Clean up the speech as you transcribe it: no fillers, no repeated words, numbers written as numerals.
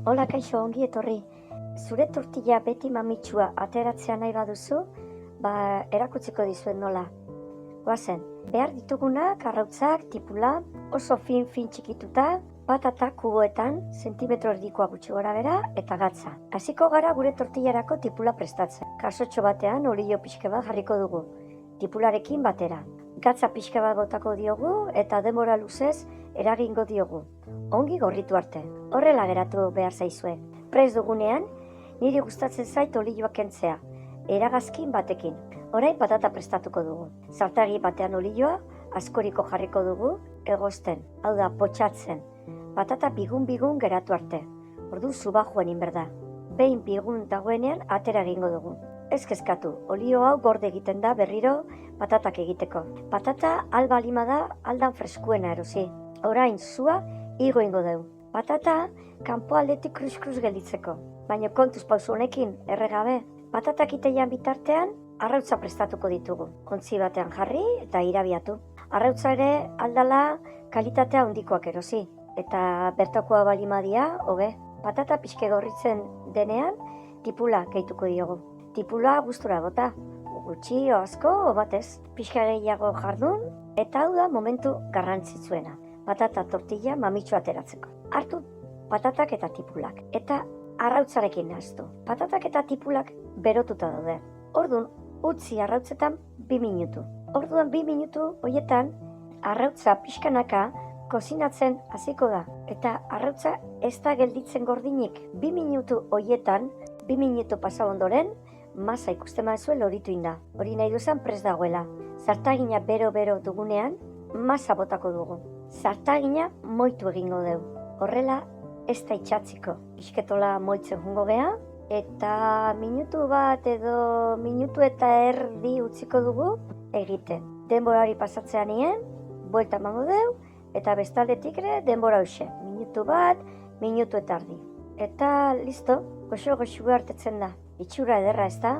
Hola kaixo, ongi etorri. Zure tortilla beti mamitsua ateratzea nahi baduzu, erakutziko dizuet nola. Goazen, behar ditugunak, arrautzak, tipula, oso fin txikituta, patata kuboetan, zentimetro erdikoa gutxi gora bera, eta gatza. Hasiko gara gure tortillarako tipula prestatzen. Kasotxo batean olio pixka bat jarriko dugu, tipularekin batera. Gatza pixka bat botako diogu eta denbora luzez eragingo diogu. Ongi gorritu arte. Horrela geratu behar zaizue. Prest dugunean, niri gustatzen zait olioa kentzea, eragazkin batekin. Orain patata prestatuko dugu. Zartagi batean olioa, askoriko jarriko dugu, egozten, hau da, potxatzen. Patata bigun geratu arte. Ordu zubajoen inberda. Behin bigun dagoenean atera egingo dugu. Ez kezkatu, olio hau gorde egiten da berriro patatak egiteko. Patata alba lima da aldan freskuena erosi. Orain zua igo ingo dugu. Patata kanpo aldetik kruz gelditzeko. Baina kontuz pausu honekin erregabe. Patatak iteian bitartean arrautza prestatuko ditugu. Ontzi batean jarri eta irabiatu. Arrautza ere aldala kalitatea handikoak erosi. Eta bertokoa balimadia, hobe. Patata pixke gorritzen denean tipula gehituko diogu. Tipula gustura bota. Gutxi o asko o batez. Pixka gehiago jardun eta hau da momentu garrantzitsuena. Patata tortilla mamitsu ateratzeko. Hartu patatak eta tipulak. Eta arrautzarekin nahaztu. Patatak eta tipulak berotuta daude. Orduan, utzi arrautzetan 2 minutu. Orduan 2 minutu horietan arrautza pixkanaka kozinatzen hasiko da. Eta arrautza ez da gelditzen gordinik. 2 minutu horietan, 2 minutu pasa ondoren, masa ikusten baduzue loritu inda. Hori nahi duzan prest dagoela. Zartagina bero dugunean, masa botako dugu. Zartagina moitu egingo dugu. Horrela ez da itxatziko. Pixketola moitzen jungo geha, eta minutu bat edo minutu eta erdi utziko dugu egiten. Denbora hori pasatzean nien, buelta emango dugu, eta bestaldetik ere denbora hoxe. Minutu bat, minutu eta erdi. Eta listo, goxo hartetzen da. Itxura ederra ez da?